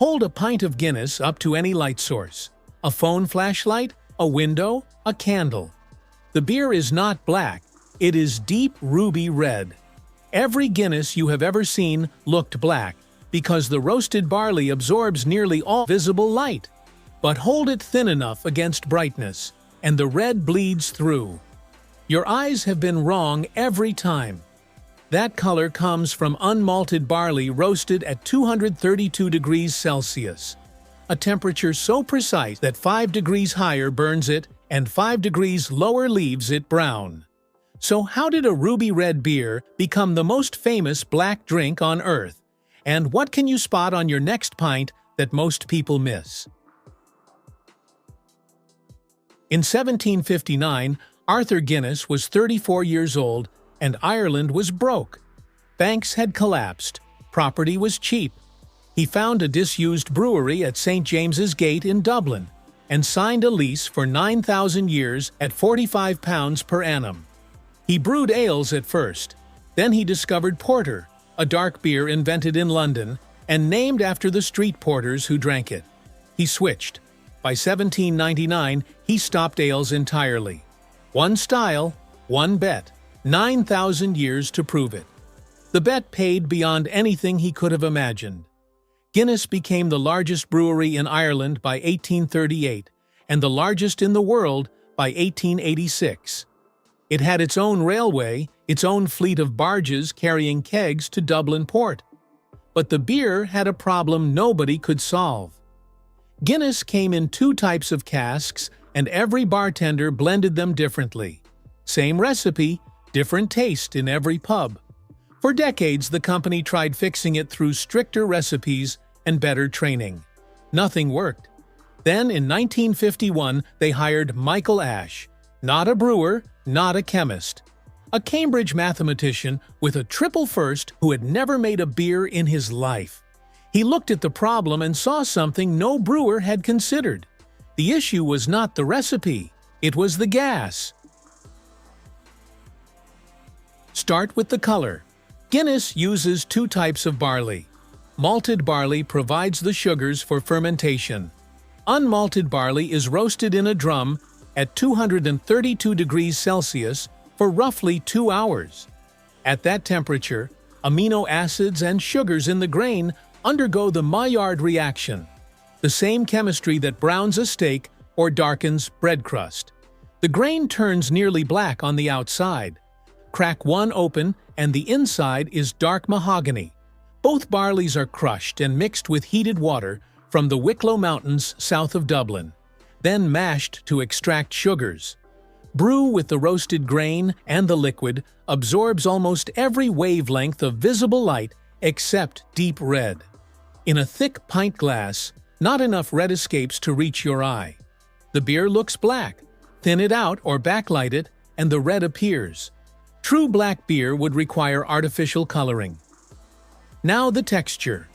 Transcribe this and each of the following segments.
Hold a pint of Guinness up to any light source. A phone flashlight, a window, a candle. The beer is not black, it is deep ruby red. Every Guinness you have ever seen looked black because the roasted barley absorbs nearly all visible light. But hold it thin enough against brightness, and the red bleeds through. Your eyes have been wrong every time. That color comes from unmalted barley roasted at 232 degrees Celsius, a temperature so precise that 5 degrees higher burns it and 5 degrees lower leaves it brown. So how did a ruby red beer become the most famous black drink on earth? And what can you spot on your next pint that most people miss? In 1759, Arthur Guinness was 34 years old and Ireland was broke. Banks had collapsed. Property was cheap. He found a disused brewery at St. James's Gate in Dublin and signed a lease for 9,000 years at £45 per annum. He brewed ales at first. Then he discovered porter, a dark beer invented in London and named after the street porters who drank it. He switched. By 1799, he stopped ales entirely. One style, one bet. 9,000 years to prove it. The bet paid beyond anything he could have imagined. Guinness became the largest brewery in Ireland by 1838 and the largest in the world by 1886. It had its own railway, its own fleet of barges carrying kegs to Dublin port. But the beer had a problem nobody could solve. Guinness came in 2 types of casks, and every bartender blended them differently. Same recipe, different taste in every pub. For decades, the company tried fixing it through stricter recipes and better training. Nothing worked. Then, in 1951, they hired Michael Ash, not a brewer, not a chemist. A Cambridge mathematician with a triple first who had never made a beer in his life. He looked at the problem and saw something no brewer had considered. The issue was not the recipe, it was the gas. Start with the color. Guinness uses 2 types of barley. Malted barley provides the sugars for fermentation. Unmalted barley is roasted in a drum at 232 degrees Celsius for roughly 2 hours. At that temperature, amino acids and sugars in the grain undergo the Maillard reaction, the same chemistry that browns a steak or darkens bread crust. The grain turns nearly black on the outside. Crack one open and the inside is dark mahogany. Both barleys are crushed and mixed with heated water from the Wicklow Mountains south of Dublin, then mashed to extract sugars. Brew with the roasted grain, and the liquid absorbs almost every wavelength of visible light except deep red. In a thick pint glass, not enough red escapes to reach your eye. The beer looks black. Thin it out or backlight it, and the red appears. True black beer would require artificial coloring. Now the texture.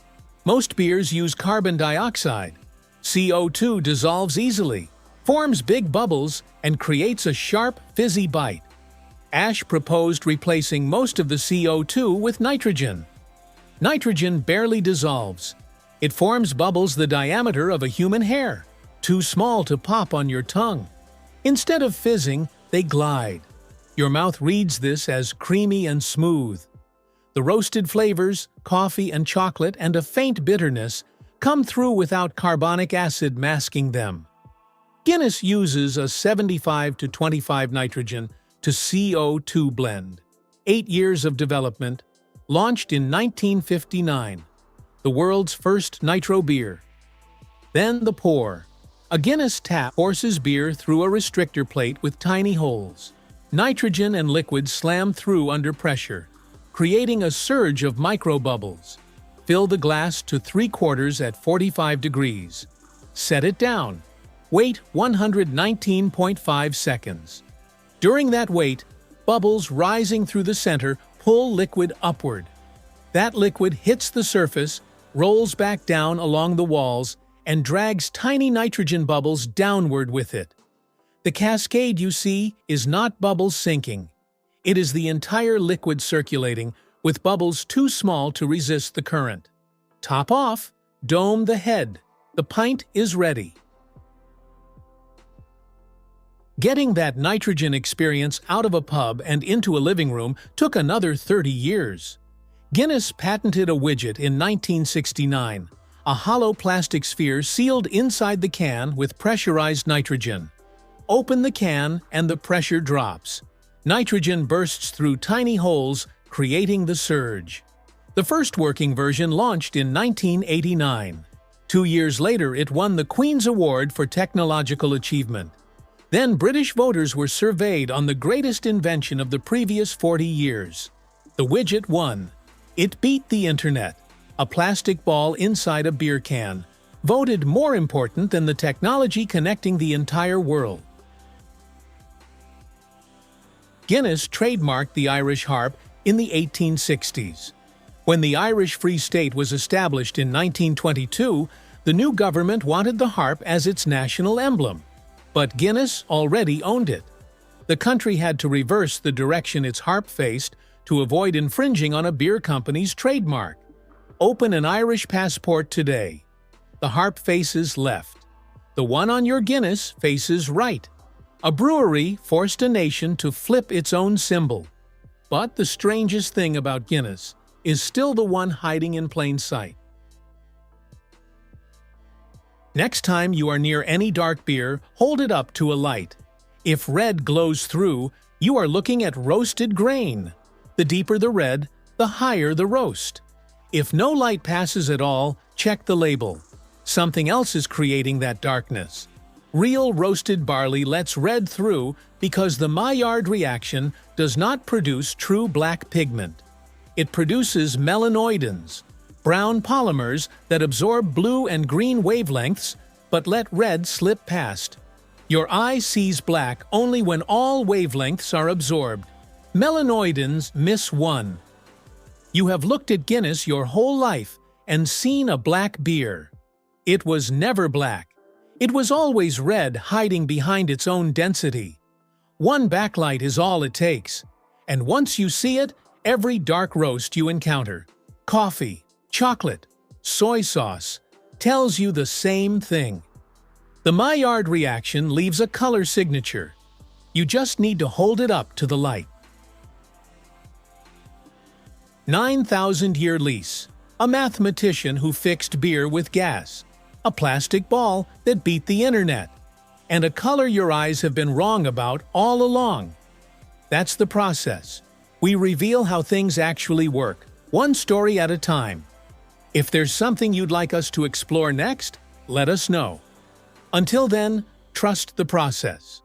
Most beers use carbon dioxide. CO2 dissolves easily, forms big bubbles, and creates a sharp, fizzy bite. Ash proposed replacing most of the CO2 with nitrogen. Nitrogen barely dissolves. It forms bubbles the diameter of a human hair, too small to pop on your tongue. Instead of fizzing, they glide. Your mouth reads this as creamy and smooth. The roasted flavors, coffee and chocolate, and a faint bitterness come through without carbonic acid masking them. Guinness uses a 75 to 25 nitrogen to CO2 blend. 8 years of development, launched in 1959. The world's first nitro beer. Then the pour. A Guinness tap forces beer through a restrictor plate with tiny holes. Nitrogen and liquid slam through under pressure, creating a surge of microbubbles. Fill the glass to 3/4 at 45 degrees. Set it down. Wait 119.5 seconds. During that wait, bubbles rising through the center pull liquid upward. That liquid hits the surface, rolls back down along the walls, and drags tiny nitrogen bubbles downward with it. The cascade you see is not bubbles sinking. It is the entire liquid circulating, with bubbles too small to resist the current. Top off, Dome the head. The pint is ready. Getting that nitrogen experience out of a pub and into a living room took another 30 years. Guinness patented a widget in 1969, a hollow plastic sphere sealed inside the can with pressurized nitrogen. Open the can and the pressure drops. Nitrogen bursts through tiny holes, creating the surge. The first working version launched in 1989. 2 years later, it won the Queen's Award for Technological Achievement. Then British voters were surveyed on the greatest invention of the previous 40 years. The widget won. It beat the internet. A plastic ball inside a beer can, voted more important than the technology connecting the entire world. Guinness trademarked the Irish harp in the 1860s. When the Irish Free State was established in 1922, the new government wanted the harp as its national emblem. But Guinness already owned it. The country had to reverse the direction its harp faced to avoid infringing on a beer company's trademark. Open an Irish passport today. The harp faces left. The one on your Guinness faces right. A brewery forced a nation to flip its own symbol. But the strangest thing about Guinness is still the one hiding in plain sight. Next time you are near any dark beer, hold it up to a light. If red glows through, you are looking at roasted grain. The deeper the red, the higher the roast. If no light passes at all, check the label. Something else is creating that darkness. Real roasted barley lets red through because the Maillard reaction does not produce true black pigment. It produces melanoidins, brown polymers that absorb blue and green wavelengths but let red slip past. Your eye sees black only when all wavelengths are absorbed. Melanoidins miss one. You have looked at Guinness your whole life and seen a black beer. It was never black. It was always red, hiding behind its own density. One backlight is all it takes. And once you see it, every dark roast you encounter, coffee, chocolate, soy sauce, tells you the same thing. The Maillard reaction leaves a color signature. You just need to hold it up to the light. 9,000-year lease. A mathematician who fixed beer with gas. A plastic ball that beat the internet. And a color your eyes have been wrong about all along. That's the process. We reveal how things actually work, one story at a time. If there's something you'd like us to explore next, let us know. Until then, trust the process.